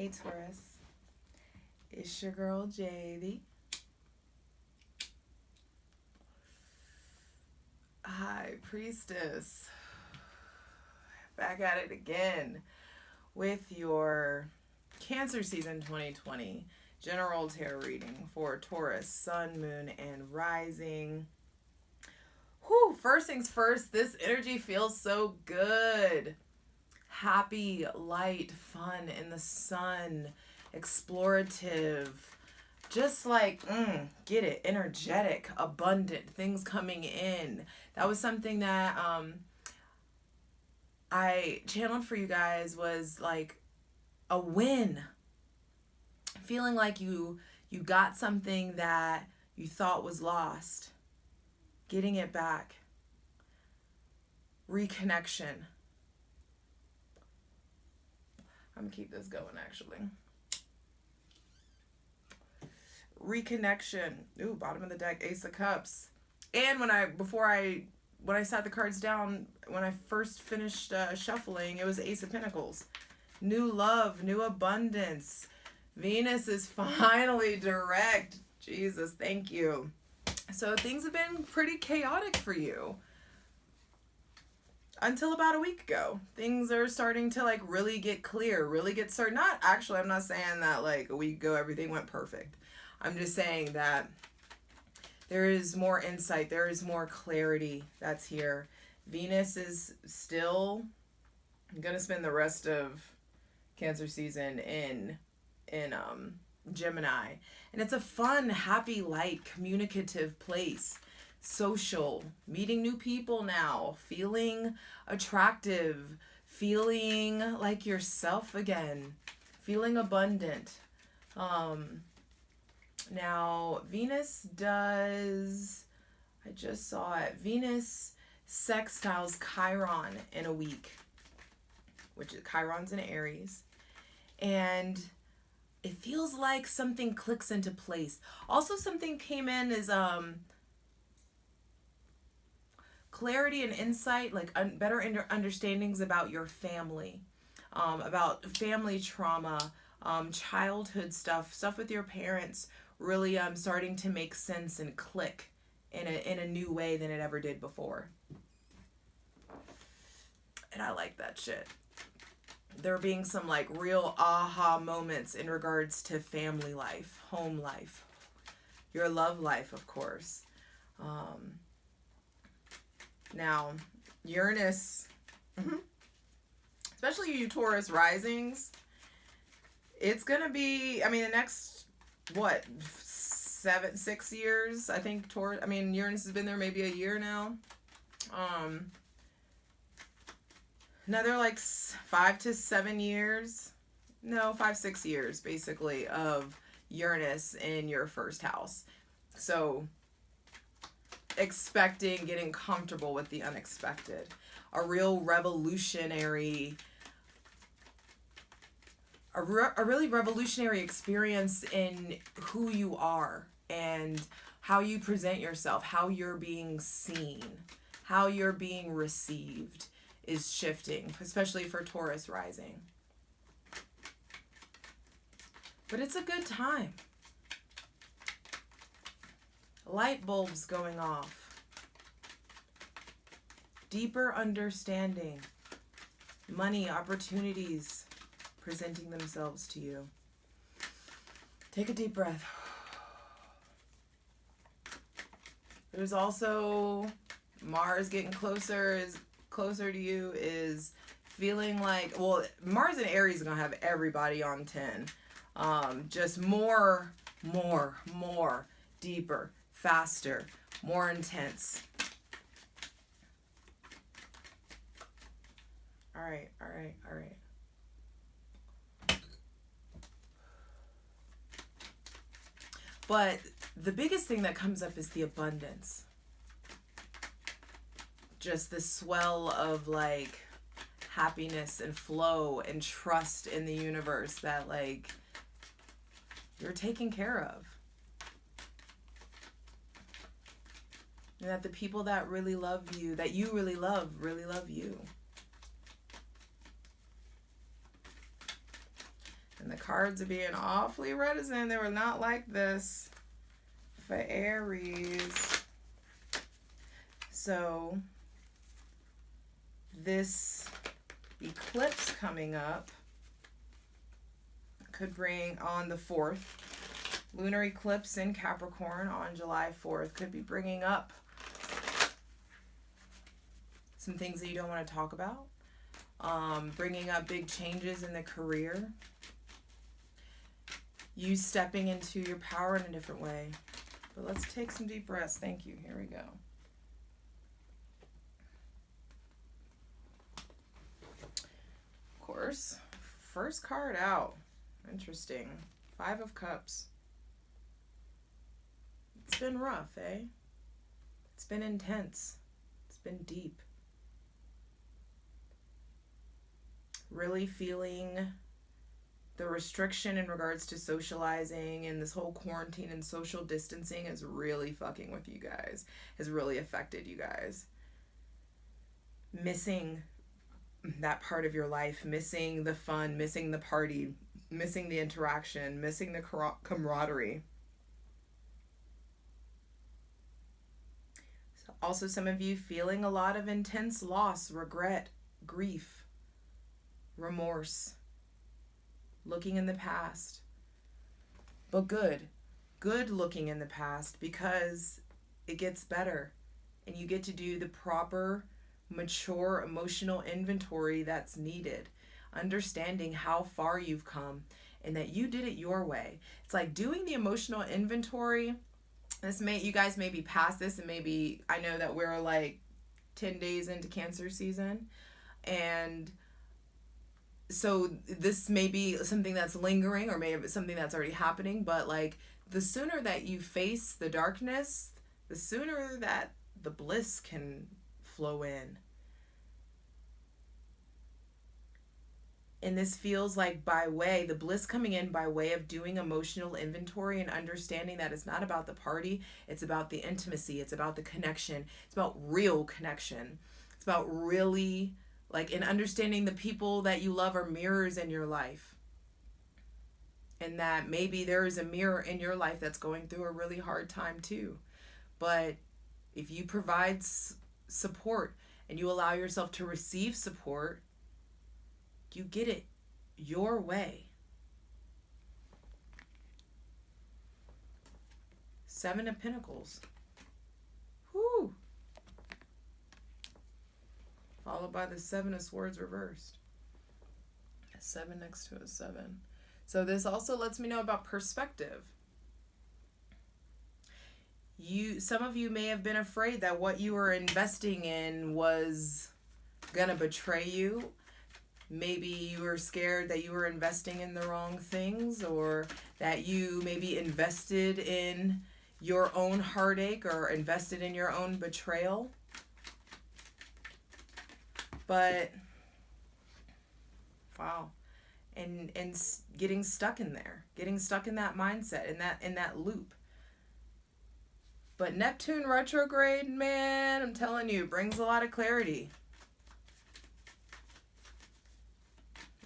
Hey Taurus, it's your girl Javy. Hi Priestess. Back at it again with your Cancer season 2020 general tarot reading for Taurus, Sun, Moon, and Rising. Whew, first things first, this energy feels so good. Happy, light, fun in the sun, explorative, just like, get it, energetic, abundant, things coming in. That was something that I channeled for you guys, was like a win. Feeling like you got something that you thought was lost. Getting it back. Reconnection. I'm gonna keep this going actually. Reconnection. Ooh, bottom of the deck, Ace of Cups. And when I sat the cards down, when I first finished shuffling, it was Ace of Pentacles. New love, new abundance. Venus is finally direct. Jesus, thank you. So things have been pretty chaotic for you. Until about a week ago. Things are starting to like really get clear, really get certain. I'm not saying that like a week ago everything went perfect. I'm just saying that there is more insight, there is more clarity that's here. Venus is still going to spend the rest of Cancer season in Gemini. And it's a fun, happy, light, communicative place. Social, meeting new people now, feeling attractive, feeling like yourself again, feeling abundant. Now, Venus does, I just saw it, Venus sextiles Chiron in a week, which is Chiron's in Aries. And it feels like something clicks into place. Also, something came in is clarity and insight, like better understandings about your family, about family trauma, childhood stuff with your parents, really starting to make sense and click in a new way than it ever did before. And I like that shit. There being some like real aha moments in regards to family life, home life, your love life, of course. Now, Uranus, especially you Taurus risings, it's going to be, the next, 6 years, I think, Uranus has been there maybe a year now. Another like 5 to 7 years, 5-6 years, basically, of Uranus in your first house. So expecting, getting comfortable with the unexpected. A real revolutionary, a really revolutionary experience in who you are and how you present yourself, how you're being seen, how you're being received is shifting, especially for Taurus rising. But it's a good time. Light bulbs going off. Deeper understanding. Money, opportunities presenting themselves to you. Take a deep breath. There's also Mars getting closer to you, is feeling like, Mars and Aries are going to have everybody on 10. Just more, deeper, faster, more intense. All right. But the biggest thing that comes up is the abundance. Just the swell of like happiness and flow and trust in the universe that like you're taken care of. And that the people that really love you, that you really love you. And And the cards are being awfully reticent. They were not like this for Aries. So this eclipse coming up could bring on the 4th. Lunar eclipse in Capricorn on July 4th could be bringing up some things that you don't want to talk about. Bringing up big changes in the career. You stepping into your power in a different way. But let's take some deep breaths. Thank you. Here we go. Of course, first card out. Interesting. 5 of Cups. It's been rough, eh? It's been intense. It's been deep. Really feeling the restriction in regards to socializing, and this whole quarantine and social distancing is really fucking with you guys. Has really affected you guys. Missing that part of your life, missing the fun, missing the party, missing the interaction, missing the camaraderie. So also some of you feeling a lot of intense loss, regret, grief, remorse, looking in the past. But good looking in the past, because it gets better and you get to do the proper, mature emotional inventory that's needed. Understanding how far you've come and that you did it your way. It's like doing the emotional inventory. You guys may be past this, and maybe I know that we're like 10 days into Cancer season, and so this may be something that's lingering, or maybe something that's already happening, but like the sooner that you face the darkness, the sooner that the bliss can flow in. And this feels like the bliss coming in by way of doing emotional inventory and understanding that it's not about the party, it's about the intimacy, it's about the connection, it's about real connection. It's about really, and understanding the people that you love are mirrors in your life. And that maybe there is a mirror in your life that's going through a really hard time too. But if you provide support and you allow yourself to receive support, you get it your way. 7 of Pentacles. Whew. Followed by the 7 of Swords reversed. A 7 next to a 7. So this also lets me know about perspective. Some of you may have been afraid that what you were investing in was gonna betray you. Maybe you were scared that you were investing in the wrong things, or that you maybe invested in your own heartache or invested in your own betrayal. But, wow. And getting stuck in there, getting stuck in that mindset, in that loop. But Neptune retrograde, man, I'm telling you, brings a lot of clarity.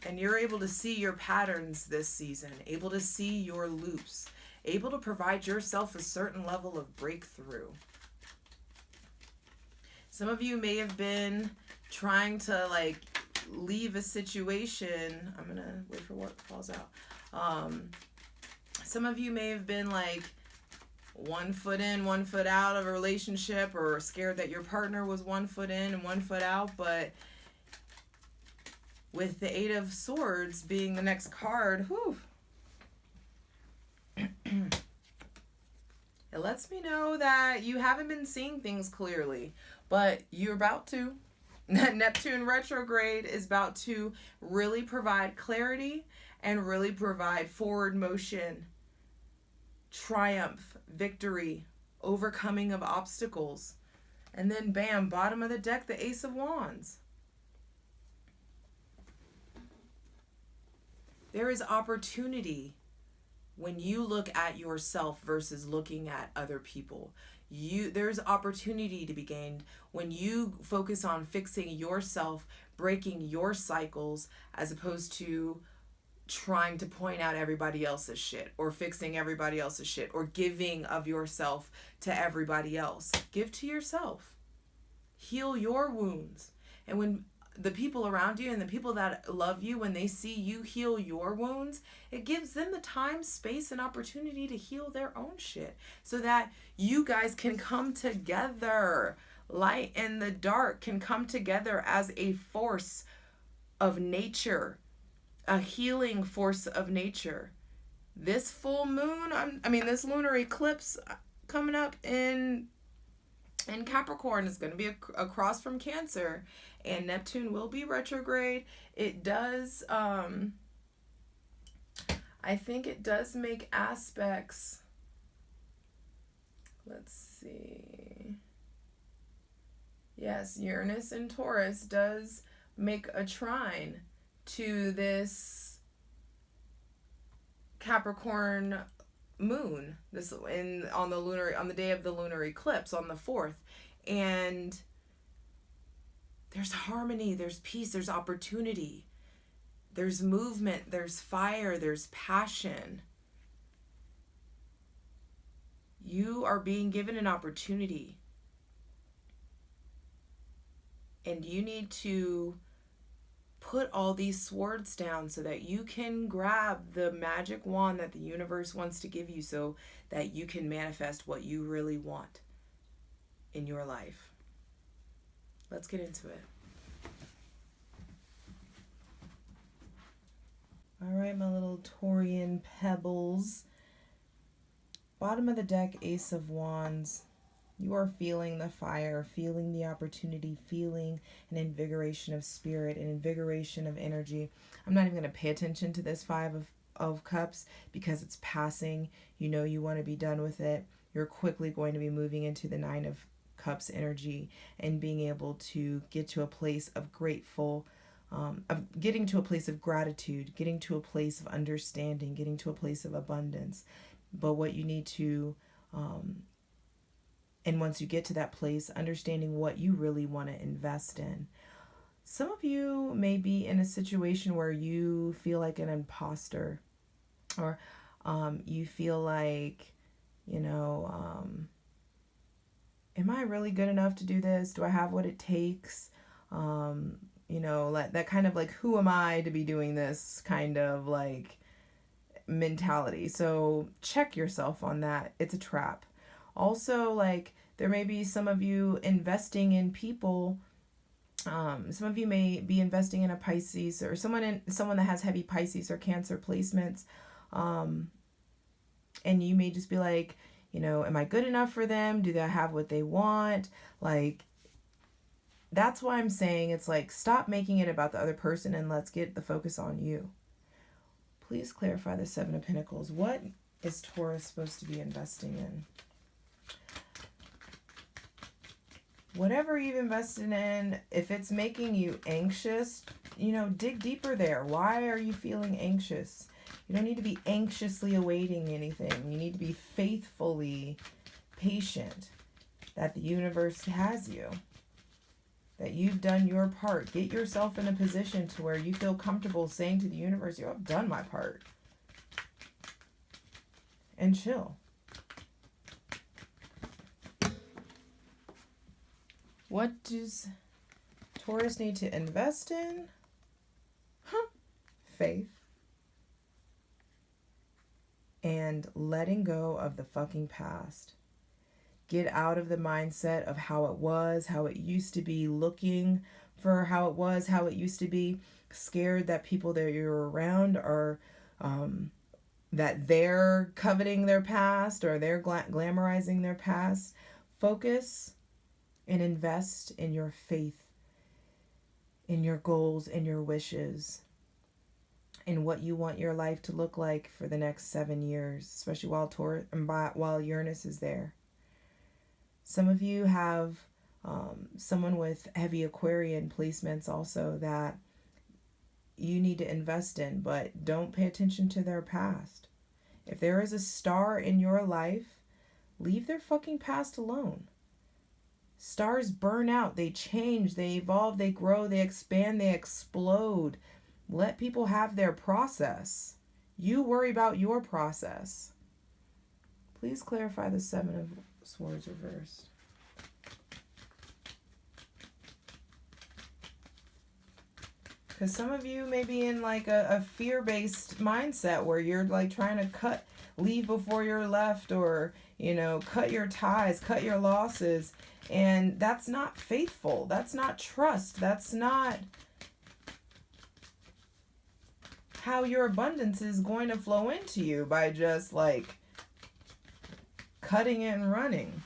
And you're able to see your patterns this season, able to see your loops, able to provide yourself a certain level of breakthrough. Some of you may have been trying to leave a situation. I'm going to wait for what falls out. Some of you may have been 1 foot in, 1 foot out of a relationship, or scared that your partner was 1 foot in and 1 foot out, but with the 8 of Swords being the next card, whew. It lets me know that you haven't been seeing things clearly, but you're about to. Neptune retrograde is about to really provide clarity and really provide forward motion, triumph, victory, overcoming of obstacles. And then bam, bottom of the deck, the Ace of Wands. There is opportunity when you look at yourself versus looking at other people. There's opportunity to be gained when you focus on fixing yourself, breaking your cycles, as opposed to trying to point out everybody else's shit or fixing everybody else's shit or giving of yourself to everybody else. Give to yourself. Heal your wounds. And when the people around you and the people that love you, when they see you heal your wounds, it gives them the time, space, and opportunity to heal their own shit so that you guys can come together. Light and the dark can come together as a force of nature, a healing force of nature. This full moon, this lunar eclipse coming up in Capricorn is going to be across from Cancer, and Neptune will be retrograde. It does, I think it does make aspects. Let's see. Yes, Uranus and Taurus does make a trine to this Capricorn moon on the day of the lunar eclipse on the 4th, and there's harmony, there's peace, there's opportunity, there's movement, there's fire, there's passion. You are being given an opportunity, and you need to put all these swords down so that you can grab the magic wand that the universe wants to give you so that you can manifest what you really want in your life. Let's get into it. All right, my little Taurian pebbles. Bottom of the deck, Ace of Wands. You are feeling the fire, feeling the opportunity, feeling an invigoration of spirit, an invigoration of energy. I'm not even going to pay attention to this 5 of Cups because it's passing. You know you want to be done with it. You're quickly going to be moving into the 9 of Cups energy and being able to get to a place of getting to a place of gratitude, getting to a place of understanding, getting to a place of abundance. But what you need to... and once you get to that place, understanding what you really want to invest in. Some of you may be in a situation where you feel like an imposter, or you feel like, am I really good enough to do this? Do I have what it takes? That kind of like, who am I to be doing this kind of like mentality. So check yourself on that. It's a trap. Also, like, there may be some of you investing in people. Some of you may be investing in a Pisces or someone that has heavy Pisces or Cancer placements. And you may just be like, am I good enough for them? Do they have what they want? Like, that's why I'm saying it's like, stop making it about the other person and let's get the focus on you. Please clarify the 7 of Pentacles. What is Taurus supposed to be investing in? Whatever you've invested in, if it's making you anxious, dig deeper there. Why are you feeling anxious? You don't need to be anxiously awaiting anything. You need to be faithfully patient that the universe has you, that you've done your part. Get yourself in a position to where you feel comfortable saying to the universe, I've done my part. And chill. What does Taurus need to invest in? Faith. And letting go of the fucking past. Get out of the mindset of how it was, how it used to be, looking for how it was, how it used to be, scared that people that you're around are, that they're coveting their past or they're glamorizing their past. Focus and invest in your faith, in your goals, in your wishes, in what you want your life to look like for the next 7 years, especially while Uranus is there. Some of you have someone with heavy Aquarian placements also that you need to invest in, but don't pay attention to their past. If there is a star in your life, leave their fucking past alone. Stars burn out, they change, they evolve, they grow, they expand, they explode. Let people have their process. You worry about your process. Please clarify the Seven of Swords reversed. Because some of you may be in like a fear-based mindset where you're like trying to leave before you're left, or, you know, cut your ties, cut your losses. And that's not faithful. That's not trust. That's not how your abundance is going to flow into you, by just like cutting it and running.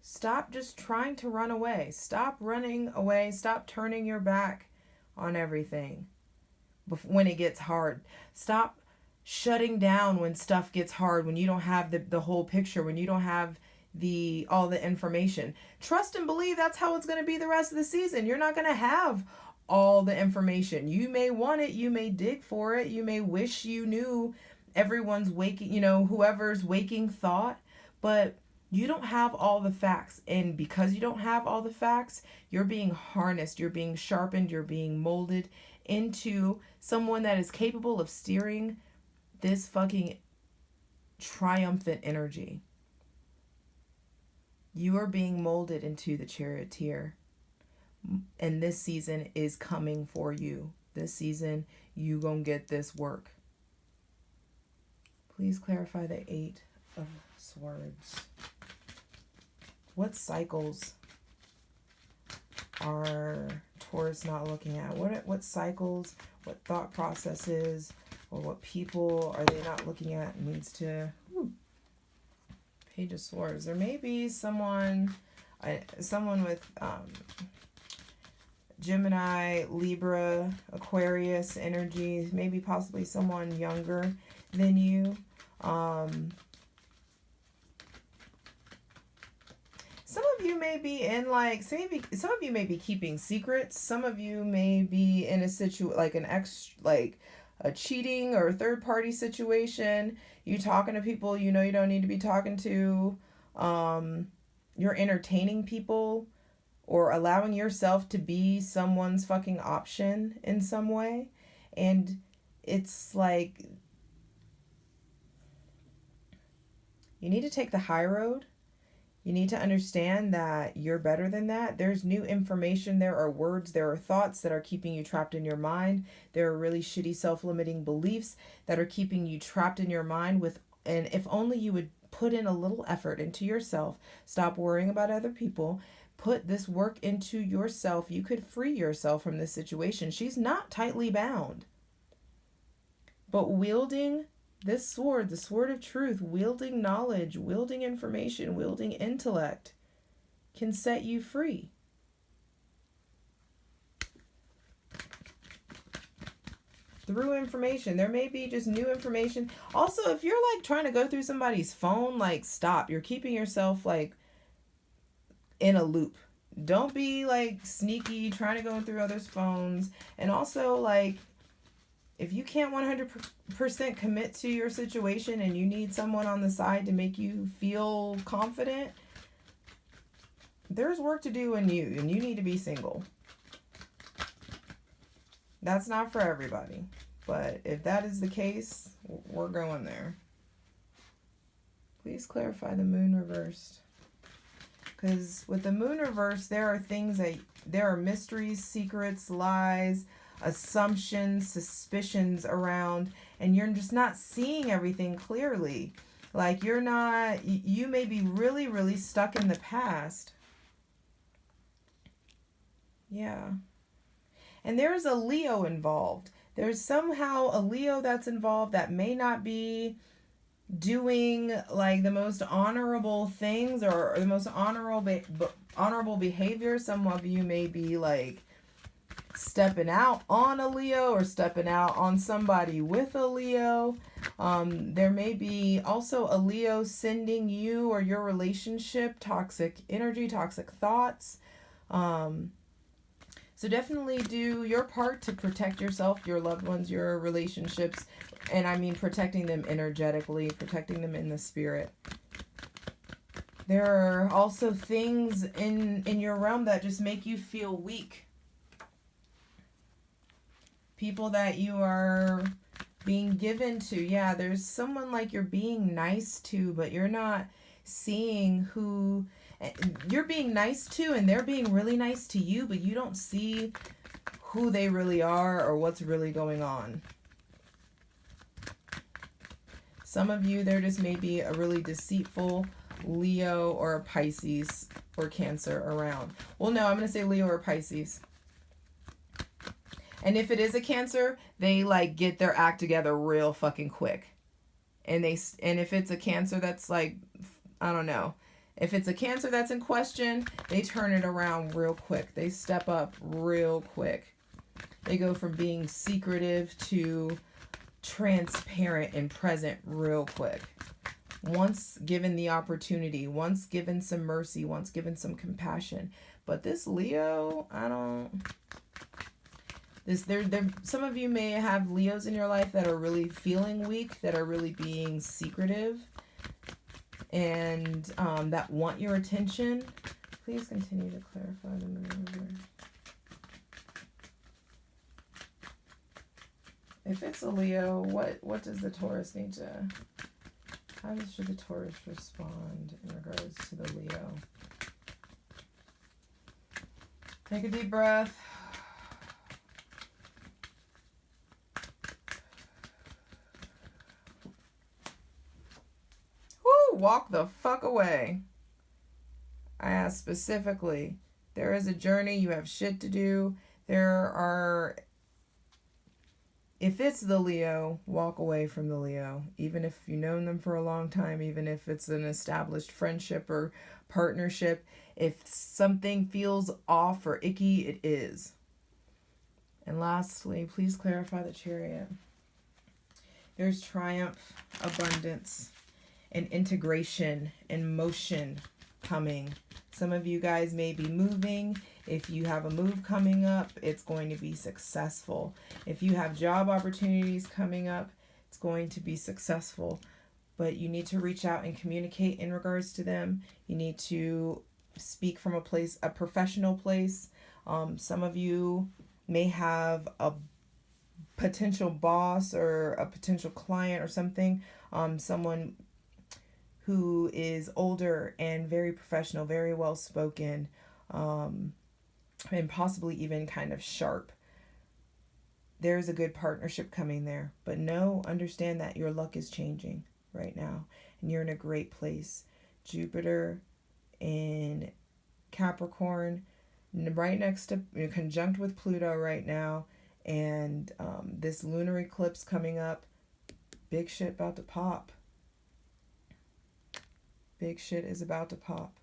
Stop just trying to run away. Stop running away. Stop turning your back on everything when it gets hard. Stop shutting down when stuff gets hard, when you don't have the whole picture, when you don't have all the information. Trust and believe that's how it's going to be the rest of the season. You're not going to have all the information. You may want it. You may dig for it. You may wish you knew everyone's waking, you know, whoever's waking thought, but you don't have all the facts. And because you don't have all the facts, you're being harnessed, you're being sharpened, you're being molded into someone that is capable of steering this fucking triumphant energy. You are being molded into the charioteer. And this season is coming for you. This season, you gonna get this work. Please clarify the Eight of Swords. What cycles are Taurus not looking at? What cycles, what thought processes, or what people are they not looking at? Needs to... Page of Swords. There may be someone with Gemini, Libra, Aquarius energy, maybe possibly someone younger than you. Some of you may be in some of you may be keeping secrets. Some of you may be in a a cheating or third party situation. You talking to people you know you don't need to be talking to. You're entertaining people or allowing yourself to be someone's fucking option in some way. And it's like you need to take the high road. You need to understand that you're better than that. There's new information. There are words. There are thoughts that are keeping you trapped in your mind. There are really shitty self-limiting beliefs that are keeping you trapped in your mind and if only you would put in a little effort into yourself, stop worrying about other people, put this work into yourself, you could free yourself from this situation. She's not tightly bound. But wielding this sword, the sword of truth, wielding knowledge, wielding information, wielding intellect, can set you free. Through information. There may be just new information. Also, if you're like trying to go through somebody's phone, like stop. You're keeping yourself like in a loop. Don't be like sneaky trying to go through others' phones. And also like if you can't 100% commit to your situation and you need someone on the side to make you feel confident, there's work to do in you, and you need to be single. That's not for everybody, but if that is the case, we're going there. Please clarify the moon reversed. Because with the moon reversed, there are mysteries, secrets, lies, assumptions, suspicions around, and you're just not seeing everything clearly. Like you may be really, really stuck in the past. Yeah. And there's a Leo involved. There's somehow a Leo that's involved that may not be doing like the most honorable things or the most honorable behavior. Some of you may be like stepping out on a Leo or stepping out on somebody with a Leo. There may be also a Leo sending you or your relationship toxic energy, toxic thoughts. So definitely do your part to protect yourself, your loved ones, your relationships. And I mean protecting them energetically, protecting them in the spirit. There are also things in your realm that just make you feel weak. People that you are being given to. Yeah, there's someone like you're being nice to, but you're not seeing who you're being nice to, and they're being really nice to you, but you don't see who they really are or what's really going on. Some of you, there just may be a really deceitful Leo or a Pisces or Cancer around. Well, no, I'm going to say Leo or Pisces. And if it is a Cancer, they like get their act together real fucking quick. And if it's a Cancer that's like, I don't know. If it's a Cancer that's in question, they turn it around real quick. They step up real quick. They go from being secretive to transparent and present real quick. Once given the opportunity, once given some mercy, once given some compassion. But this Leo, some of you may have Leos in your life that are really feeling weak, that are really being secretive, and that want your attention. Please continue to clarify the maneuver. If it's a Leo, what does the Taurus need to... How should the Taurus respond in regards to the Leo? Take a deep breath. Woo! Walk the fuck away. I asked specifically. There is a journey. You have shit to do. If it's the Leo, walk away from the Leo. Even if you've known them for a long time, even if it's an established friendship or partnership, if something feels off or icky, it is. And lastly, please clarify the Chariot. There's triumph, abundance, and integration and motion coming. Some of you guys may be moving. If you have a move coming up, it's going to be successful. If you have job opportunities coming up, it's going to be successful. But you need to reach out and communicate in regards to them. You need to speak from a professional place. Some of you may have a potential boss or a potential client or something. Someone who is older and very professional, very well spoken, and possibly even kind of sharp. There's a good partnership coming there. But understand that your luck is changing right now. And you're in a great place. Jupiter in Capricorn, right next to, conjunct with Pluto right now. And this lunar eclipse coming up. Big shit about to pop. Big shit is about to pop.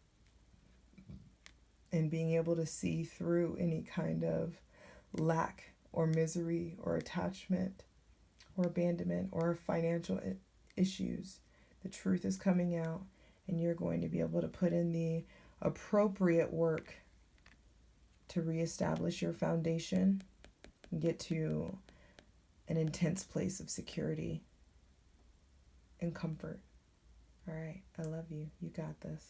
And being able to see through any kind of lack or misery or attachment or abandonment or financial issues. The truth is coming out, and you're going to be able to put in the appropriate work to reestablish your foundation and get to an intense place of security and comfort. All right, I love you. You got this.